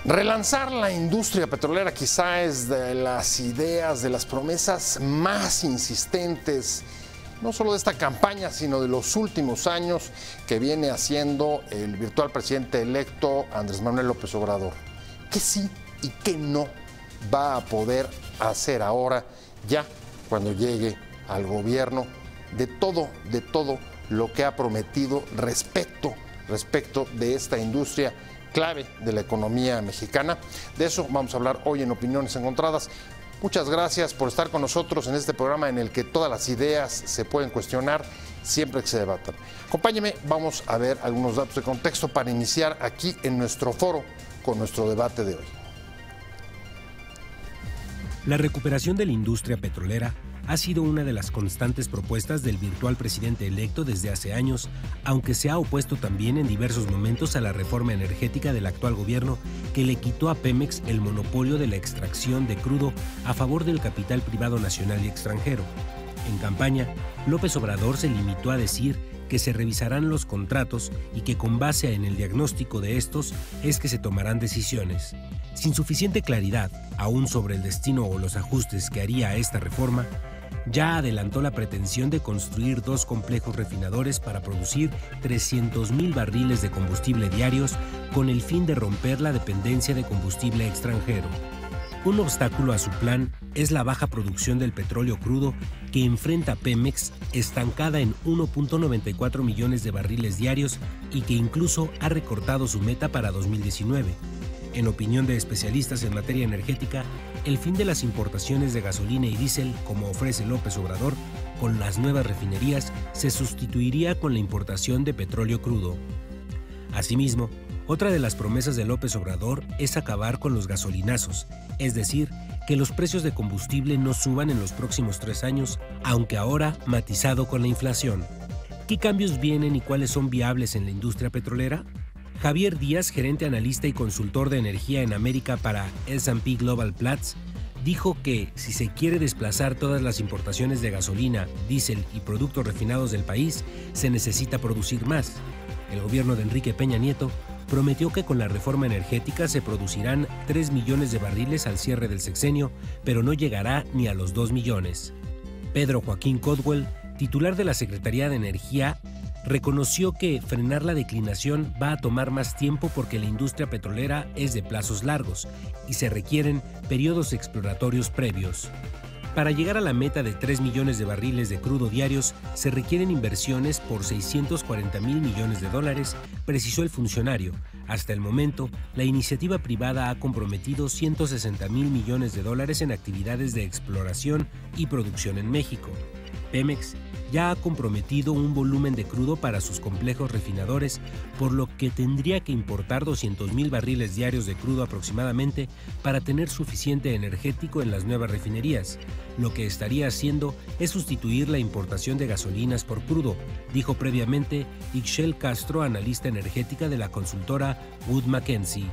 Relanzar la industria petrolera quizá es de las ideas, de las promesas más insistentes, no solo de esta campaña, sino de los últimos años que viene haciendo el virtual presidente electo Andrés Manuel López Obrador. ¿Qué sí y qué no va a poder hacer ahora, ya cuando llegue al gobierno, de todo lo que ha prometido respecto de esta industria clave de la economía mexicana? De eso vamos a hablar hoy en Opiniones Encontradas. Muchas gracias por estar con nosotros en este programa en el que todas las ideas se pueden cuestionar siempre que se debatan. Acompáñeme, vamos a ver algunos datos de contexto para iniciar aquí en nuestro foro con nuestro debate de hoy. La recuperación de la industria petrolera ha sido una de las constantes propuestas del virtual presidente electo desde hace años, aunque se ha opuesto también en diversos momentos a la reforma energética del actual gobierno que le quitó a Pemex el monopolio de la extracción de crudo a favor del capital privado nacional y extranjero. En campaña, López Obrador se limitó a decir que se revisarán los contratos y que con base en el diagnóstico de estos es que se tomarán decisiones. Sin suficiente claridad, aún sobre el destino o los ajustes que haría esta reforma, ya adelantó la pretensión de construir 2 complejos refinadores para producir 300,000 barriles de combustible diarios con el fin de romper la dependencia de combustible extranjero. Un obstáculo a su plan es la baja producción del petróleo crudo que enfrenta Pemex, estancada en 1.94 millones de barriles diarios y que incluso ha recortado su meta para 2019. En opinión de especialistas en materia energética, el fin de las importaciones de gasolina y diésel, como ofrece López Obrador, con las nuevas refinerías, se sustituiría con la importación de petróleo crudo. Asimismo, otra de las promesas de López Obrador es acabar con los gasolinazos, es decir, que los precios de combustible no suban en los próximos 3 años, aunque ahora matizado con la inflación. ¿Qué cambios vienen y cuáles son viables en la industria petrolera? Javier Díaz, gerente analista y consultor de energía en América para S&P Global Platts, dijo que si se quiere desplazar todas las importaciones de gasolina, diésel y productos refinados del país, se necesita producir más. El gobierno de Enrique Peña Nieto prometió que con la reforma energética se producirán 3 millones de barriles al cierre del sexenio, pero no llegará ni a los 2 millones. Pedro Joaquín Codwell, titular de la Secretaría de Energía, reconoció que frenar la declinación va a tomar más tiempo porque la industria petrolera es de plazos largos y se requieren periodos exploratorios previos. Para llegar a la meta de 3 millones de barriles de crudo diarios se requieren inversiones por 640,000 millones de dólares, precisó el funcionario. Hasta el momento, la iniciativa privada ha comprometido 160,000 millones de dólares en actividades de exploración y producción en México. Pemex ya ha comprometido un volumen de crudo para sus complejos refinadores, por lo que tendría que importar 200,000 barriles diarios de crudo aproximadamente para tener suficiente energético en las nuevas refinerías. Lo que estaría haciendo es sustituir la importación de gasolinas por crudo, dijo previamente Ixchel Castro, analista energética de la consultora Wood Mackenzie.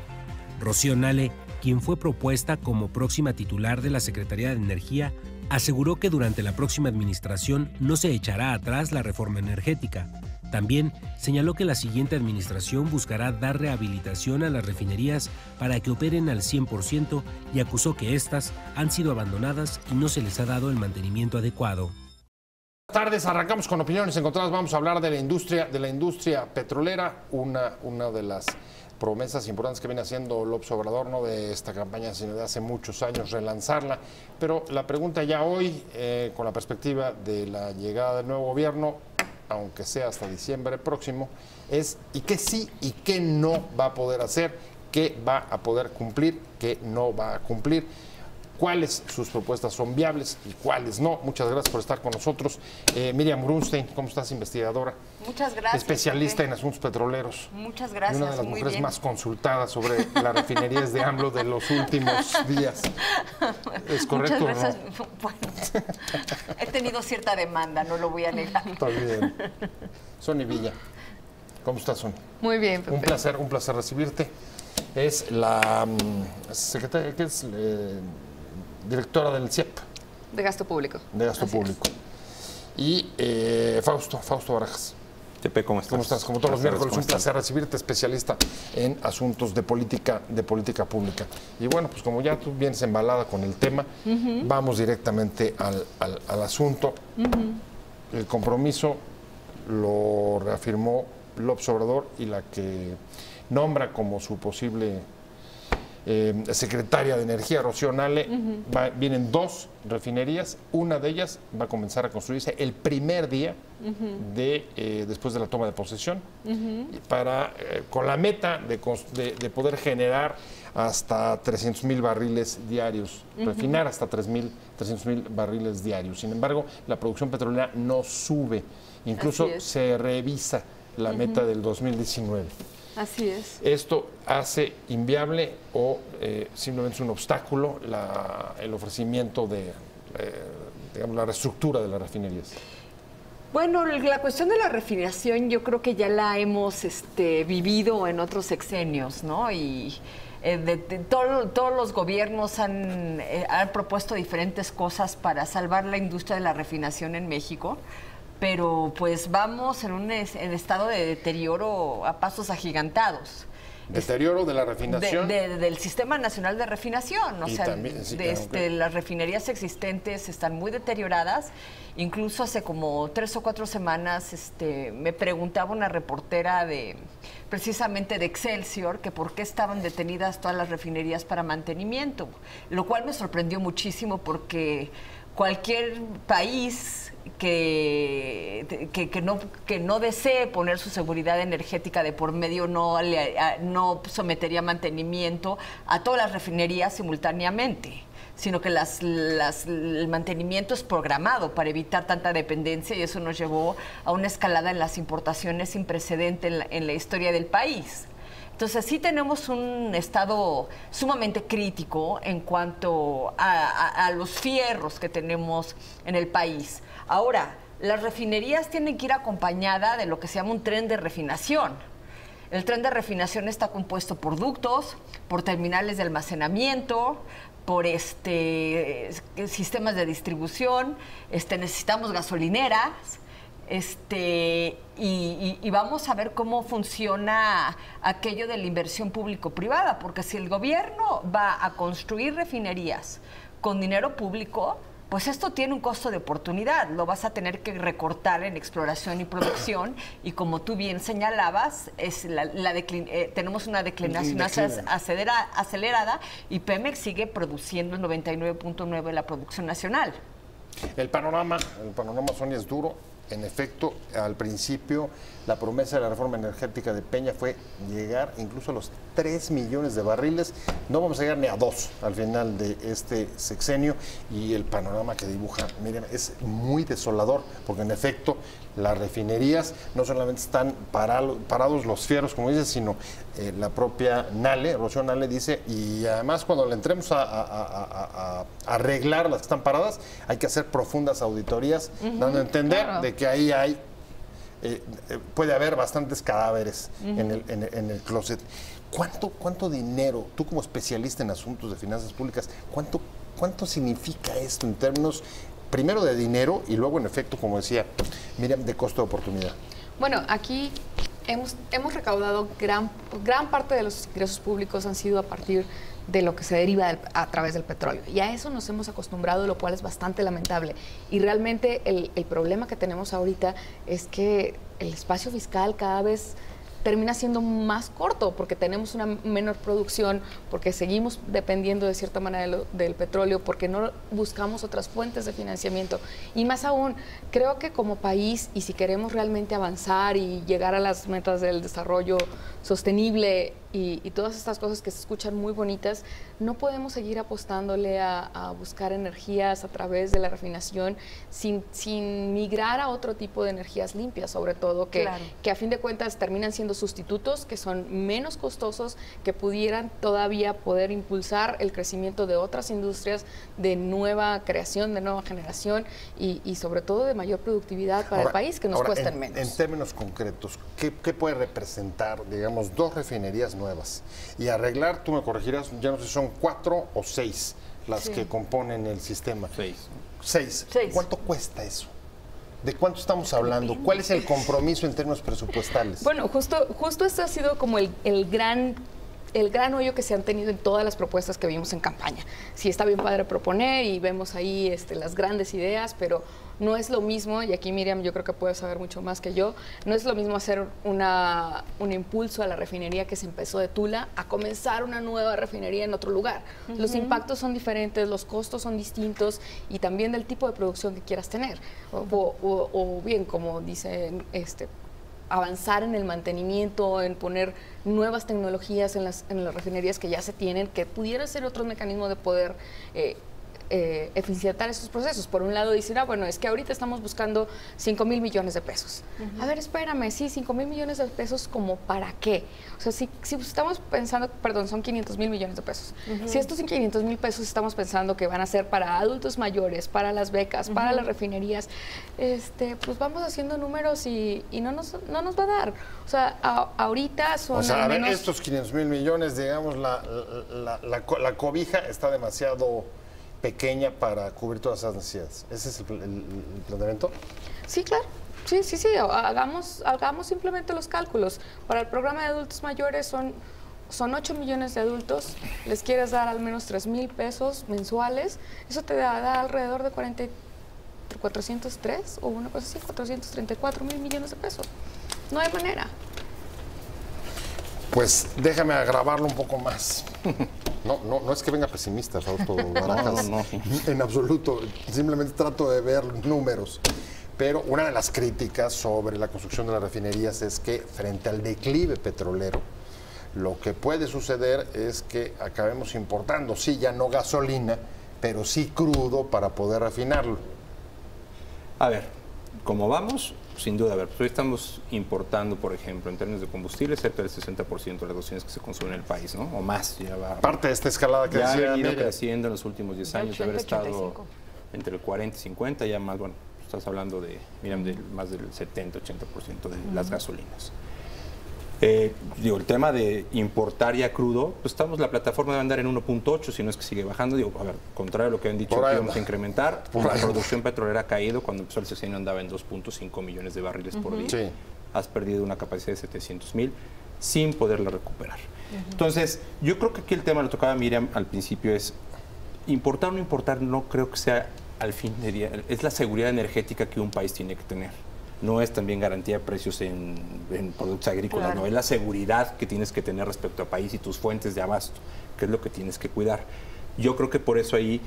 Rocío Nale, quien fue propuesta como próxima titular de la Secretaría de Energía, aseguró que durante la próxima administración no se echará atrás la reforma energética. También señaló que la siguiente administración buscará dar rehabilitación a las refinerías para que operen al 100% y acusó que éstas han sido abandonadas y no se les ha dado el mantenimiento adecuado. Buenas tardes, arrancamos con Opiniones Encontradas. Vamos a hablar de la industria petrolera, una de las promesas importantes que viene haciendo López Obrador, no de esta campaña, sino de hace muchos años, relanzarla. Pero la pregunta ya hoy, con la perspectiva de la llegada del nuevo gobierno, aunque sea hasta diciembre próximo, es ¿y qué sí y qué no va a poder hacer? ¿Qué va a poder cumplir? ¿Qué no va a cumplir? ¿Cuáles sus propuestas son viables y cuáles no? Muchas gracias por estar con nosotros. Miriam Brunstein, ¿cómo estás? Investigadora. Muchas gracias. Especialista en asuntos petroleros. Muchas gracias. Y una de las mujeres más consultadas sobre las refinerías de AMLO de los últimos días. ¿Es correcto? Muchas gracias. ¿No? Bueno, he tenido cierta demanda, no lo voy a negar. Está bien. Sonia Villa, ¿cómo estás, Sonia? Muy bien, Pepe. Un placer recibirte. Es la secretaria, ¿qué es? Directora del CIEP. De Gasto Público. De Gasto Público. Y Fausto Barajas. Tepe, ¿cómo estás? ¿Cómo estás? Como todos los miércoles, un placer estás? recibirte, especialista en asuntos de política pública. Y bueno, pues como ya tú vienes embalada con el tema, vamos directamente al asunto. El compromiso lo reafirmó López Obrador y la que nombra como su posible secretaria de Energía, Rocío Nale. Vienen 2 refinerías, una de ellas va a comenzar a construirse el primer día después de la toma de posesión, con la meta de poder generar hasta 300,000 barriles diarios, refinar hasta 300,000 barriles diarios. Sin embargo, la producción petrolera no sube, incluso se revisa la meta del 2019. Así es. ¿Esto hace inviable o simplemente es un obstáculo el ofrecimiento de digamos, la reestructura de las refinerías? Bueno, la cuestión de la refinación yo creo que ya la hemos vivido en otros sexenios, ¿no? Y todos los gobiernos han propuesto diferentes cosas para salvar la industria de la refinación en México. Pero pues vamos en estado de deterioro a pasos agigantados. ¿Deterioro de la refinación? Del Sistema Nacional de Refinación. O sea, también, sí, las refinerías existentes están muy deterioradas. Incluso hace como 3 o 4 semanas me preguntaba una reportera precisamente de Excelsior que por qué estaban detenidas todas las refinerías para mantenimiento. Lo cual me sorprendió muchísimo porque cualquier país que no desee poner su seguridad energética de por medio no sometería a mantenimiento a todas las refinerías simultáneamente, sino que el mantenimiento es programado para evitar tanta dependencia y eso nos llevó a una escalada en las importaciones sin precedente en la historia del país. Entonces sí tenemos un estado sumamente crítico en cuanto a los fierros que tenemos en el país. Ahora, las refinerías tienen que ir acompañadas de lo que se llama un tren de refinación. El tren de refinación está compuesto por ductos, por terminales de almacenamiento, por sistemas de distribución, necesitamos gasolineras. Y vamos a ver cómo funciona aquello de la inversión público-privada, porque si el gobierno va a construir refinerías con dinero público, pues esto tiene un costo de oportunidad, lo vas a tener que recortar en exploración y producción, y como tú bien señalabas, tenemos una declinación acelerada y Pemex sigue produciendo el 99.9% de la producción nacional. El panorama, Sonia, es duro. En efecto, al principio la promesa de la reforma energética de Peña fue llegar incluso a los 3 millones de barriles. No vamos a llegar ni a 2 al final de este sexenio, y el panorama que dibuja Miriam es muy desolador, porque en efecto las refinerías no solamente están parados los fierros, como dices, sino la propia Nale, Rocío Nale dice, y además cuando le entremos a arreglar las que están paradas, hay que hacer profundas auditorías, dando a entender de que ahí hay puede haber bastantes cadáveres en el closet. ¿Cuánto dinero, tú como especialista en asuntos de finanzas públicas, cuánto significa esto en términos, primero de dinero y luego en efecto, como decía Miriam, de costo de oportunidad? Bueno, aquí hemos recaudado gran parte de los ingresos públicos han sido a partir de lo que se deriva a través del petróleo. Y a eso nos hemos acostumbrado, lo cual es bastante lamentable. Y realmente el problema que tenemos ahorita es que el espacio fiscal cada vez termina siendo más corto porque tenemos una menor producción, porque seguimos dependiendo de cierta manera del petróleo, porque no buscamos otras fuentes de financiamiento. Y más aún, creo que como país, y si queremos realmente avanzar y llegar a las metas del desarrollo sostenible y todas estas cosas que se escuchan muy bonitas, no podemos seguir apostándole a buscar energías a través de la refinación sin migrar a otro tipo de energías limpias, sobre todo, que a fin de cuentas terminan siendo sustitutos que son menos costosos, que pudieran todavía poder impulsar el crecimiento de otras industrias de nueva creación, de nueva generación y sobre todo de mayor productividad para el país, que nos cuestan menos. En términos concretos, ¿qué puede representar, digamos, 2 refinerías nuevas? Y arreglar, tú me corregirás, ya no sé si son 4 o 6 las que componen el sistema. 6. 6. ¿Cuánto cuesta eso? ¿De cuánto estamos hablando? ¿Cuál es el compromiso en términos presupuestales? Bueno, justo este ha sido como el gran hoyo que se han tenido en todas las propuestas que vimos en campaña. Sí, está bien padre proponer y vemos ahí las grandes ideas, pero no es lo mismo, y aquí Miriam yo creo que puede saber mucho más que yo, no es lo mismo hacer un impulso a la refinería que se empezó de Tula a comenzar una nueva refinería en otro lugar. Los impactos son diferentes, los costos son distintos y también del tipo de producción que quieras tener. O bien, como dicen, avanzar en el mantenimiento, en poner nuevas tecnologías en las refinerías que ya se tienen, que pudiera ser otro mecanismo de poder eficientar esos procesos. Por un lado dicen, bueno, es que ahorita estamos buscando 5,000 millones de pesos. A ver, espérame, sí, 5,000 millones de pesos, ¿como para qué? O sea, si estamos pensando, perdón, son 500,000 millones de pesos. Si estos 500,000 pesos estamos pensando que van a ser para adultos mayores, para las becas, para las refinerías, pues vamos haciendo números y no nos va a dar. O sea, ahorita son... O sea, a ver, estos 500,000 millones, digamos, la cobija está demasiado pequeña para cubrir todas esas necesidades. ¿Ese es el planteamiento? Sí, claro. Sí. Hagamos simplemente los cálculos. Para el programa de adultos mayores son 8 millones de adultos. Les quieres dar al menos 3,000 pesos mensuales. Eso te da alrededor de 403 o una cosa así, 434,000 millones de pesos. No hay manera. Pues déjame agravarlo un poco más. No es que venga pesimista, Fausto Barajas. No. En absoluto. Simplemente trato de ver números. Pero una de las críticas sobre la construcción de las refinerías es que frente al declive petrolero, lo que puede suceder es que acabemos importando, sí, ya no gasolina, pero sí crudo para poder refinarlo. A ver, ¿cómo vamos? Sin duda, a ver, pues hoy estamos importando, por ejemplo, en términos de combustible, cerca del 60% de las dosis que se consumen en el país, ¿no? O más. Ya va, parte de esta escalada que ya decía ha venido Miriam creciendo en los últimos 10 años, de haber estado entre el 40 y 50, ya más, bueno, estás hablando de, Miriam, de más del 70-80% de las gasolinas. Digo, el tema de importar ya crudo, pues la plataforma debe andar en 1.8, si no es que sigue bajando. Digo, a ver, contrario a lo que han dicho que íbamos a incrementar, la producción petrolera ha caído. Cuando empezó el sexenio andaba en 2.5 millones de barriles por día. Sí. Has perdido una capacidad de 700,000 sin poderla recuperar. Entonces, yo creo que aquí el tema, lo tocaba Miriam al principio, es importar o no importar, no creo que sea al fin de día, es la seguridad energética que un país tiene que tener. No es también garantía de precios en productos agrícolas, claro. No, es la seguridad que tienes que tener respecto al país y tus fuentes de abasto, que es lo que tienes que cuidar. Yo creo que por eso ahí,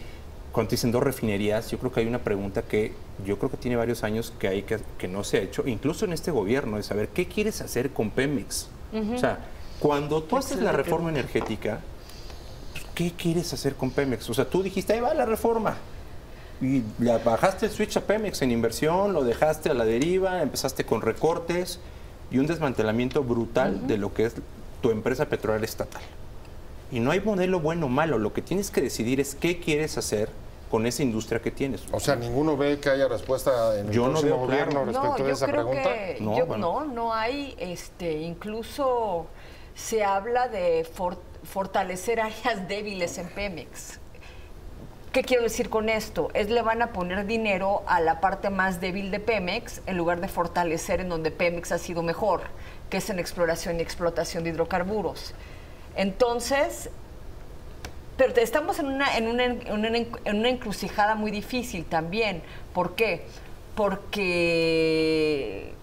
cuando dicen 2 refinerías, yo creo que hay una pregunta que yo creo que tiene varios años que no se ha hecho, incluso en este gobierno, de saber qué quieres hacer con Pemex. O sea, cuando tú haces la reforma energética, ¿qué quieres hacer con Pemex? O sea, tú dijiste, ahí va la reforma. Y le bajaste el switch a Pemex en inversión, lo dejaste a la deriva, empezaste con recortes y un desmantelamiento brutal de lo que es tu empresa petrolera estatal. Y no hay modelo bueno o malo, lo que tienes que decidir es qué quieres hacer con esa industria que tienes. O sea, ¿ninguno ve que haya respuesta en el próximo gobierno respecto a esa pregunta? No hay, incluso se habla de fortalecer áreas débiles en Pemex. ¿Qué quiero decir con esto? Le van a poner dinero a la parte más débil de Pemex en lugar de fortalecer en donde Pemex ha sido mejor, que es en exploración y explotación de hidrocarburos. Entonces, pero estamos en una encrucijada muy difícil también. ¿Por qué? Porque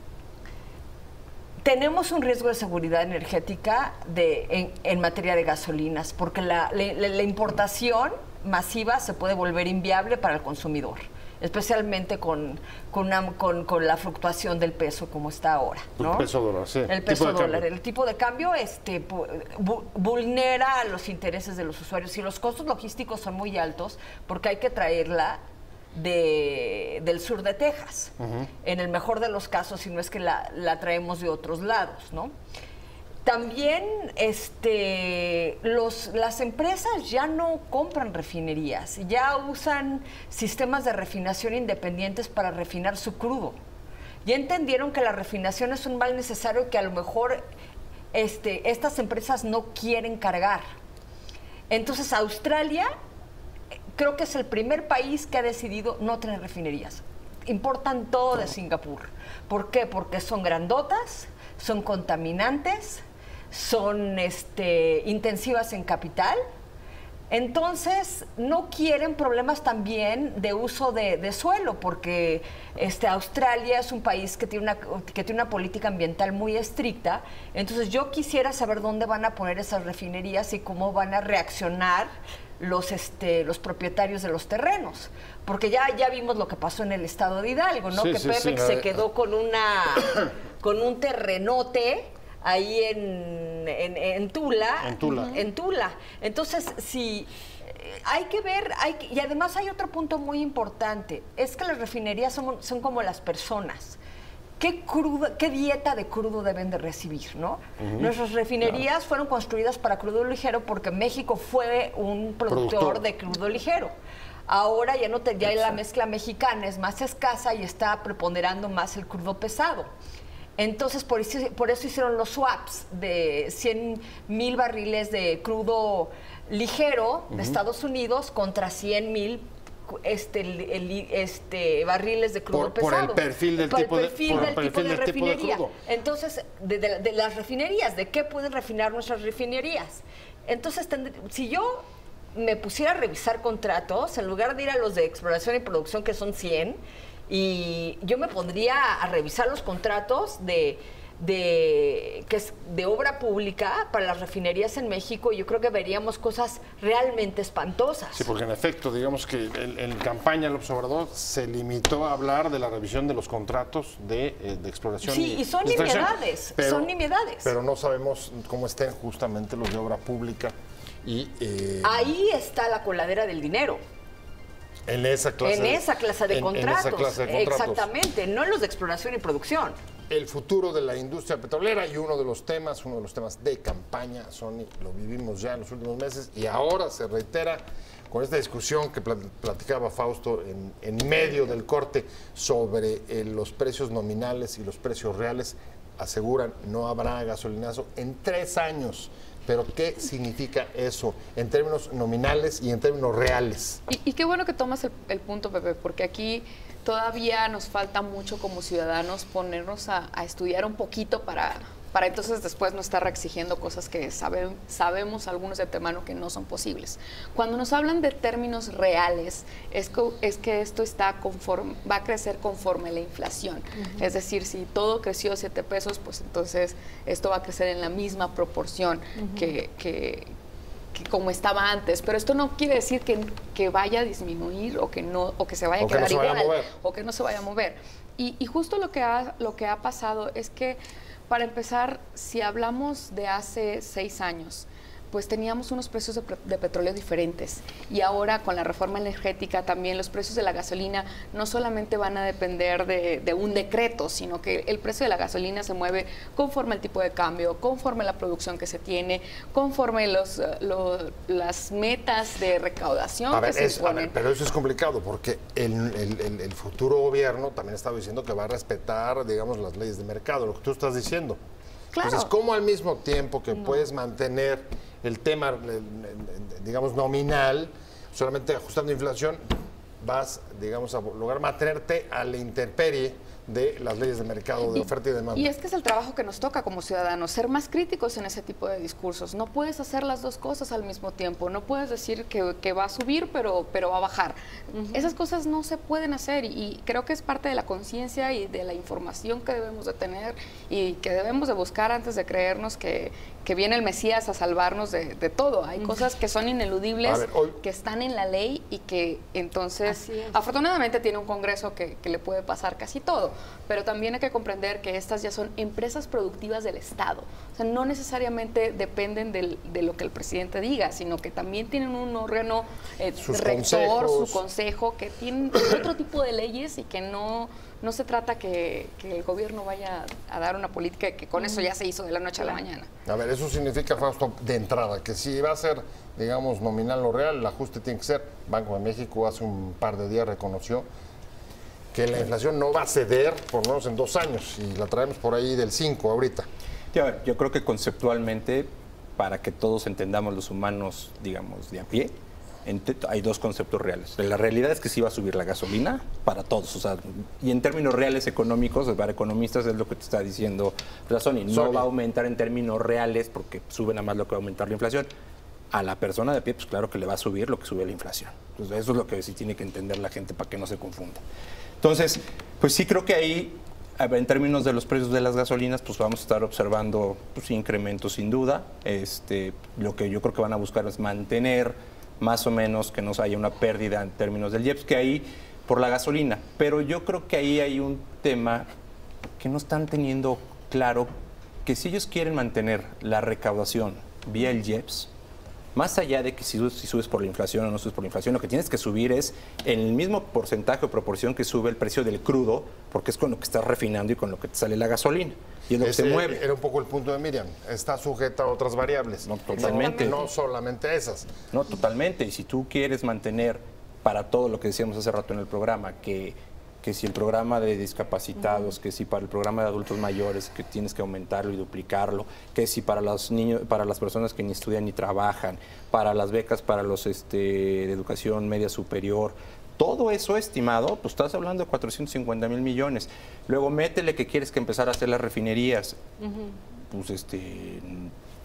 tenemos un riesgo de seguridad energética en materia de gasolinas, porque la importación masiva se puede volver inviable para el consumidor, especialmente con la fluctuación del peso como está ahora, ¿no? El peso dólar, sí. El peso dólar. El tipo de cambio vulnera los intereses de los usuarios y los costos logísticos son muy altos porque hay que traerla del sur de Texas, en el mejor de los casos, si no es que la traemos de otros lados, ¿no? También las empresas ya no compran refinerías, ya usan sistemas de refinación independientes para refinar su crudo. Ya entendieron que la refinación es un mal necesario que a lo mejor estas empresas no quieren cargar. Entonces Australia creo que es el primer país que ha decidido no tener refinerías. importan todo de Singapur. ¿Por qué? Porque son grandotas, son contaminantes, son intensivas en capital. Entonces, no quieren problemas también de uso de suelo, porque Australia es un país que tiene una política ambiental muy estricta. Entonces, yo quisiera saber dónde van a poner esas refinerías y cómo van a reaccionar los propietarios de los terrenos. Porque ya vimos lo que pasó en el estado de Hidalgo, ¿no? Sí, que sí, Pemex sí, se quedó con un terrenote ahí en Tula. En Tula. Entonces, sí, hay que ver, y además hay otro punto muy importante, es que las refinerías son como las personas. ¿Qué dieta de crudo deben de recibir, no? Nuestras refinerías fueron construidas para crudo ligero porque México fue un productor de crudo ligero. Ahora ya la mezcla mexicana es más escasa y está preponderando más el crudo pesado. Entonces, por eso hicieron los swaps de 100,000 barriles de crudo ligero de Estados Unidos contra 100,000 barriles de crudo pesado. Por el perfil del tipo de refinería. crudo. Entonces, de las refinerías, ¿de qué pueden refinar nuestras refinerías? Entonces, si yo me pusiera a revisar contratos, en lugar de ir a los de exploración y producción, que son 100, y yo me pondría a revisar los contratos de obra pública para las refinerías en México, yo creo que veríamos cosas realmente espantosas. Sí, porque en efecto, digamos que en campaña el observador se limitó a hablar de la revisión de los contratos de exploración. Sí, y son nimiedades, pero no sabemos cómo estén justamente los de obra pública. Ahí está la coladera del dinero. En esa clase de contratos. Exactamente, no en los de exploración y producción. El futuro de la industria petrolera y uno de los temas de campaña, Sony, lo vivimos ya en los últimos meses y ahora se reitera con esta discusión que platicaba Fausto en medio del corte sobre los precios nominales y los precios reales. Aseguran no habrá gasolinazo en 3 años. Pero ¿qué significa eso en términos nominales y en términos reales? Y qué bueno que tomas el punto, Pepe, porque aquí todavía nos falta mucho como ciudadanos ponernos a estudiar un poquito para entonces después no estar exigiendo cosas que sabemos algunos de antemano que no son posibles. Cuando nos hablan de términos reales, es que esto va a crecer conforme la inflación. Es decir, si todo creció 7 pesos, pues entonces esto va a crecer en la misma proporción que como estaba antes, pero esto no quiere decir que vaya a disminuir o que se vaya a quedar igual o que no se vaya a mover. Y justo lo que ha pasado es que, para empezar, si hablamos de hace 6 años, pues teníamos unos precios de petróleo diferentes, y ahora con la reforma energética también los precios de la gasolina no solamente van a depender de un decreto, sino que el precio de la gasolina se mueve conforme al tipo de cambio, conforme la producción que se tiene, conforme las metas de recaudación que se imponen. Pero eso es complicado porque el futuro gobierno también estaba diciendo que va a respetar, digamos, las leyes de mercado, lo que tú estás diciendo. Claro. Entonces, ¿cómo al mismo tiempo que puedes mantener el tema, digamos, nominal, solamente ajustando inflación, vas, digamos, a lograr mantenerte a la intemperie de las leyes de mercado, de oferta y demanda? Y es que es el trabajo que nos toca como ciudadanos, ser más críticos en ese tipo de discursos. No puedes hacer las dos cosas al mismo tiempo. No puedes decir que va a subir, pero va a bajar. Esas cosas no se pueden hacer, y creo que es parte de la conciencia y de la información que debemos de tener y que debemos de buscar antes de creernos que viene el Mesías a salvarnos de todo. Hay cosas que son ineludibles, que están en la ley y que entonces, afortunadamente, tiene un Congreso que le puede pasar casi todo. Pero también hay que comprender que estas ya son empresas productivas del Estado. O sea, no necesariamente dependen de lo que el presidente diga, sino que también tienen un órgano rector, su consejo, que tienen otro tipo de leyes, y que no se trata que el gobierno vaya a dar una política que con eso ya se hizo de la noche a la mañana. A ver, eso significa, Fausto, de entrada, que si va a ser, digamos, nominal o real, el ajuste tiene que ser. Banco de México hace un par de días reconoció que la inflación no va a ceder por lo menos en 2 años, y la traemos por ahí del 5 ahorita. A ver, yo creo que conceptualmente, para que todos entendamos los humanos, digamos, de a pie, hay dos conceptos reales. La realidad es que sí va a subir la gasolina para todos, o sea, y en términos reales económicos, para economistas es lo que te está diciendo Sony, no va a aumentar en términos reales porque sube nada más lo que va a aumentar la inflación. A la persona de pie, pues claro que le va a subir lo que sube la inflación. Entonces, eso es lo que sí tiene que entender la gente para que no se confunda. Entonces, pues sí creo que ahí, en términos de los precios de las gasolinas, pues vamos a estar observando pues, incrementos sin duda. Lo que yo creo que van a buscar es mantener más o menos que no haya una pérdida en términos del IEPS, que ahí por la gasolina. Pero yo creo que ahí hay un tema que no están teniendo claro, que si ellos quieren mantener la recaudación vía el IEPS, más allá de que si subes por la inflación o no subes por la inflación, lo que tienes que subir es en el mismo porcentaje o proporción que sube el precio del crudo, porque es con lo que estás refinando y con lo que te sale la gasolina. Y es lo que se mueve. Era un poco el punto de Miriam. Está sujeta a otras variables. No, totalmente. No solamente a esas. No, totalmente. Y si tú quieres mantener para todo lo que decíamos hace rato en el programa, que si el programa de discapacitados, que si para el programa de adultos mayores, que tienes que aumentarlo y duplicarlo, que si para los niños, para las personas que ni estudian ni trabajan, para las becas para los de educación media superior, todo eso estimado, pues estás hablando de 450,000 millones. Luego métele que quieres que empezar a hacer las refinerías.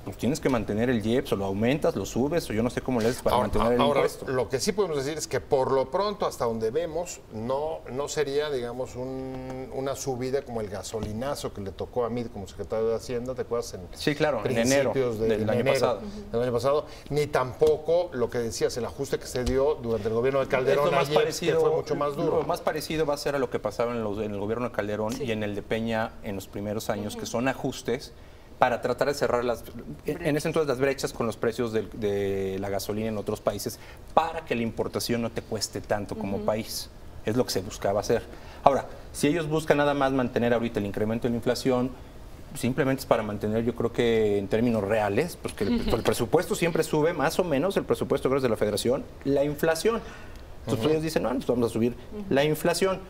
Pues tienes que mantener el IEPS, o lo aumentas, lo subes, o yo no sé cómo le haces para mantener el impuesto. Lo que sí podemos decir es que por lo pronto, hasta donde vemos, no sería, digamos, una subida como el gasolinazo que le tocó a mí como secretario de Hacienda, ¿te acuerdas? Sí, claro, en enero del año pasado. Del año pasado, ni tampoco lo que decías, el ajuste que se dio durante el gobierno de Calderón ayer, que fue mucho más duro. Lo más parecido va a ser a lo que pasaba en el gobierno de Calderón y en el de Peña en los primeros años, que son ajustes para tratar de cerrar en ese entonces las brechas con los precios de la gasolina en otros países, para que la importación no te cueste tanto como país. Es lo que se buscaba hacer. Ahora, si ellos buscan nada más mantener ahorita el incremento de la inflación, simplemente es para mantener, yo creo que en términos reales, pues que el presupuesto siempre sube, más o menos el presupuesto de la Federación, la inflación. Entonces ellos dicen, no, pues vamos a subir la inflación.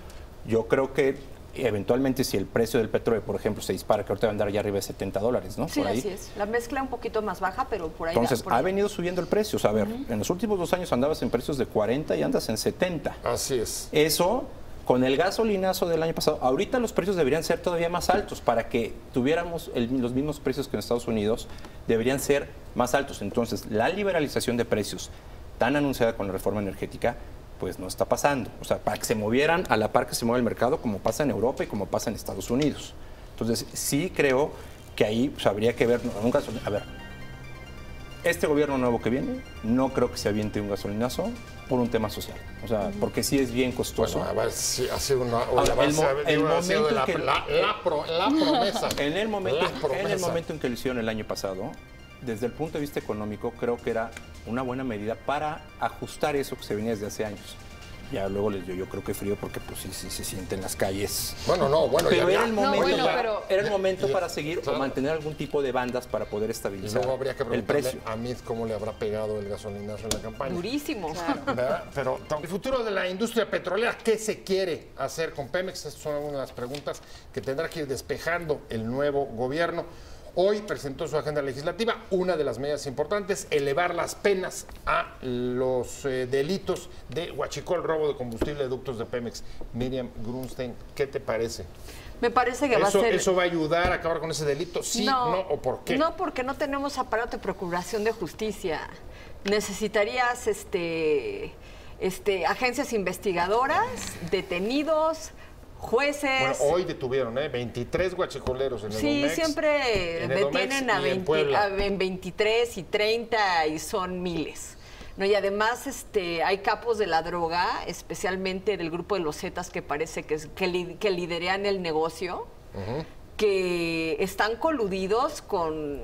Yo creo que eventualmente, si el precio del petróleo, por ejemplo, se dispara, que ahorita va a andar ya arriba de $70, ¿no? Sí, por ahí. Así es. La mezcla un poquito más baja, pero por ahí. Entonces, ha venido subiendo el precio. O sea, a ver, en los últimos 2 años andabas en precios de 40 y andas en 70. Así es. Eso, con el gasolinazo del año pasado, ahorita los precios deberían ser todavía más altos para que tuviéramos los mismos precios que en Estados Unidos, deberían ser más altos. Entonces, la liberalización de precios tan anunciada con la reforma energética, pues no está pasando. O sea, para que se movieran a la par que se mueve el mercado, como pasa en Europa y como pasa en Estados Unidos. Entonces, sí creo que ahí pues, habría que ver, a ver, este gobierno nuevo que viene, no creo que se aviente un gasolinazo por un tema social. O sea, porque sí es bien costoso. Bueno, a ver si ha sido la promesa. En el momento en que lo hicieron el año pasado, desde el punto de vista económico, creo que era una buena medida para ajustar eso que se venía desde hace años. Ya luego les dio, yo creo que frío, porque pues sí se siente en las calles. Pero era el momento, para seguir o mantener algún tipo de bandas para poder estabilizar luego habría que el precio. A Mid cómo le habrá pegado el gasolinazo en la campaña. Durísimo. Claro. Pero el futuro de la industria petrolera, ¿qué se quiere hacer con Pemex? Estas son una de las preguntas que tendrá que ir despejando el nuevo gobierno. Hoy presentó su agenda legislativa, una de las medidas importantes, elevar las penas a los delitos de huachicol, robo de combustible de ductos de Pemex. Miriam Grunstein, ¿qué te parece? Me parece que va a ser... ¿Eso va a ayudar a acabar con ese delito? ¿Sí, no o por qué? No, porque no tenemos aparato de procuración de justicia. Necesitarías agencias investigadoras, detenidos, jueces. Bueno, hoy detuvieron 23 guachicoleros en el Edomex. Sí, siempre detienen en 23 y 30 y son miles. No, y además hay capos de la droga, especialmente del grupo de los Zetas, que parece que liderean el negocio, que están coludidos con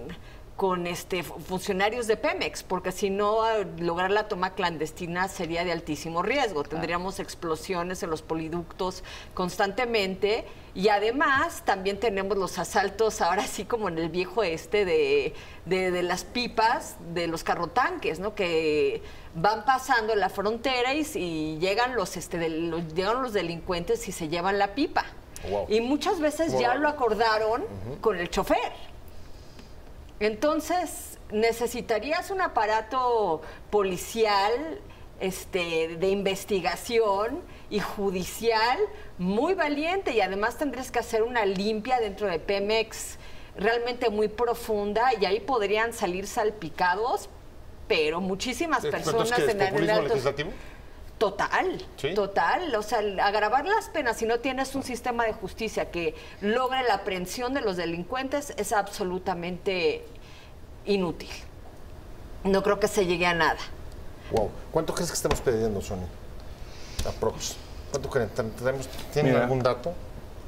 funcionarios de Pemex, porque si no, lograr la toma clandestina sería de altísimo riesgo. Tendríamos explosiones en los poliductos constantemente, y además también tenemos los asaltos, ahora sí como en el viejo de las pipas, de los carrotanques, ¿no? Que van pasando la frontera y llegan llegan los delincuentes y se llevan la pipa. Wow. Y muchas veces ya lo acordaron con el chofer. Entonces, necesitarías un aparato policial, de investigación y judicial muy valiente, y además tendrías que hacer una limpia dentro de Pemex realmente muy profunda, y ahí podrían salir salpicados, pero muchísimas personas ¿Qué es, en el populismo alto. legislativo? Total, ¿Sí? total. O sea, agravar las penas si no tienes un sistema de justicia que logre la aprehensión de los delincuentes es absolutamente inútil. No creo que se llegue a nada. Wow. ¿Cuánto crees que estamos perdiendo, Sony? Aprox. ¿Cuánto creen? ¿Tienen Mira, algún dato?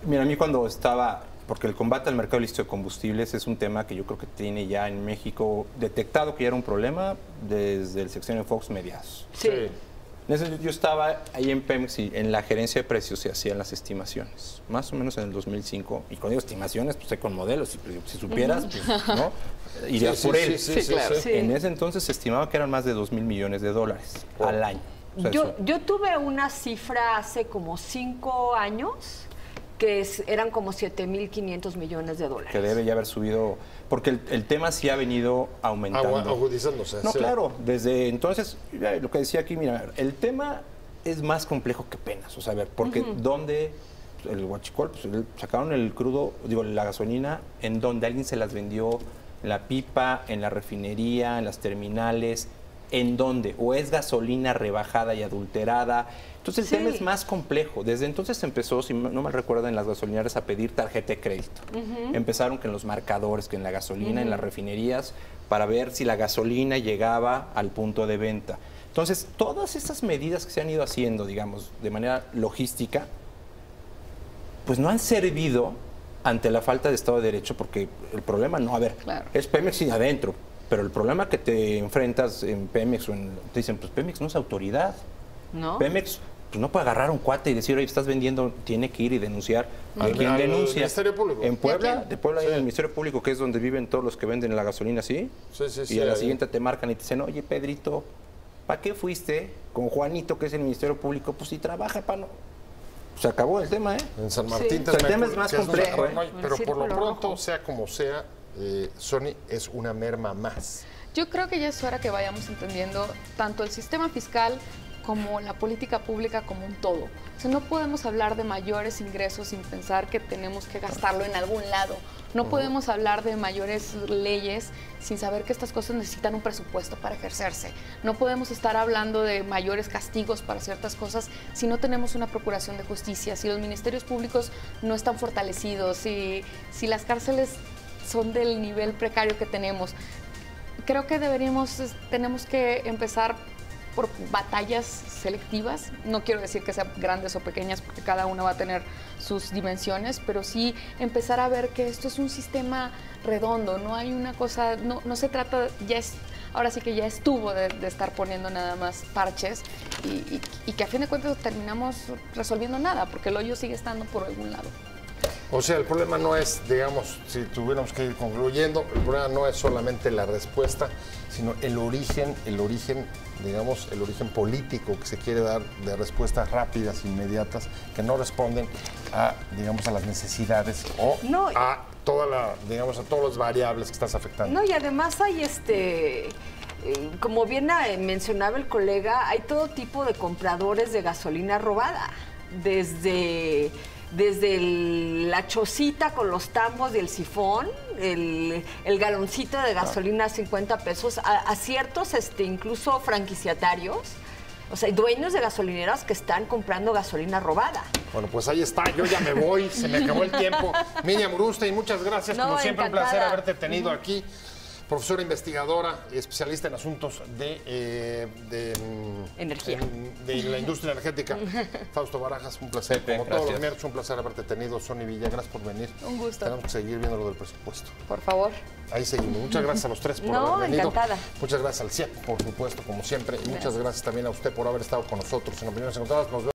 Mira, a mí cuando estaba, porque el combate al mercado ilícito de combustibles es un tema que yo creo que tiene ya en México detectado que ya era un problema desde el sexenio de Fox mediados. Sí. Yo estaba ahí en Pemex y en la gerencia de precios se hacían las estimaciones, más o menos en el 2005. Y cuando digo estimaciones, pues sé con modelos, si supieras, pues, ¿no? Irías por él. Sí, claro. Sí. En ese entonces se estimaba que eran más de 2,000 millones de dólares al año. O sea, Yo tuve una cifra hace como 5 años que eran como 7,500 millones de dólares. que debe ya haber subido, porque el tema sí ha venido aumentando. Agudizándose. No, sí. claro, desde entonces, lo que decía aquí, mira, el tema es más complejo que penas, o sea, a ver, porque donde el huachicol, pues sacaron el crudo, digo, la gasolina, en donde alguien se las vendió, en la pipa, en la refinería, en las terminales, en donde, o es gasolina rebajada y adulterada. Entonces el tema es más complejo. Desde entonces empezó, si no mal recuerdo, en las gasolineras a pedir tarjeta de crédito. Empezaron que en los marcadores, que en la gasolina, en las refinerías, para ver si la gasolina llegaba al punto de venta. Entonces, todas estas medidas que se han ido haciendo, digamos, de manera logística, pues no han servido ante la falta de Estado de Derecho, porque el problema no, a ver, Claro. es Pemex y adentro, pero el problema que te enfrentas en Pemex, te dicen, pues Pemex no es autoridad. ¿No? Pemex pues no puede agarrar a un cuate y decir, oye, estás vendiendo, tiene que ir y denunciar. ¿A quién Al denuncia? Ministerio Público. En Puebla, quién? de Puebla hay Sí. el Ministerio Público, que es donde viven todos los que venden la gasolina, ¿sí? Sí, Y a la ahí. siguiente te marcan y te dicen, oye, Pedrito, ¿para qué fuiste con Juanito, que es el Ministerio Público? Pues si trabaja, para no... Se acabó el tema, ¿eh? En San Martín Sí. te El tema es más que complejo, no hay, ¿eh? pero El por lo círculo pronto, rojo. sea como sea, Sony es una merma más. Yo creo que ya es hora que vayamos entendiendo tanto el sistema fiscal como la política pública como un todo. O sea, no podemos hablar de mayores ingresos sin pensar que tenemos que gastarlo en algún lado. No podemos hablar de mayores leyes sin saber que estas cosas necesitan un presupuesto para ejercerse. No podemos estar hablando de mayores castigos para ciertas cosas si no tenemos una procuración de justicia, si los ministerios públicos no están fortalecidos, si las cárceles son del nivel precario que tenemos. Creo que tenemos que empezar por batallas selectivas. No quiero decir que sean grandes o pequeñas, porque cada una va a tener sus dimensiones, pero sí empezar a ver que esto es un sistema redondo, no hay una cosa, no se trata, ahora sí que ya estuvo de estar poniendo nada más parches y que a fin de cuentas terminamos resolviendo nada, porque el hoyo sigue estando por algún lado. O sea, el problema no es, digamos, si tuviéramos que ir concluyendo, el problema no es solamente la respuesta, sino el origen, digamos, el origen político que se quiere dar de respuestas rápidas, inmediatas, que no responden a, digamos, a las necesidades o No, a digamos, a todas las variables que estás afectando. No, y además hay como bien mencionaba el colega, hay todo tipo de compradores de gasolina robada. Desde la chocita con los tambos y el sifón, el galoncito de gasolina a 50 pesos, a ciertos incluso franquiciatarios, o sea, dueños de gasolineras que están comprando gasolina robada. Bueno, pues ahí está, yo ya me voy, se me acabó el tiempo. Miriam Urustegui, muchas gracias, No, como siempre encantada. un placer haberte tenido aquí. Profesora investigadora, especialista en asuntos de Energía. de la industria energética. Fausto Barajas, un placer. Pepe, Como todos los gracias. miércoles, un placer haberte tenido. Sony Villa, gracias por venir. Un gusto. Tenemos que seguir viendo lo del presupuesto. Por favor. Ahí seguimos. Muchas gracias a los tres por No, haber venido. encantada. Muchas gracias al CIEP, por supuesto, como siempre. Y muchas gracias también a usted por haber estado con nosotros en Opiniones Encontradas. Nos vemos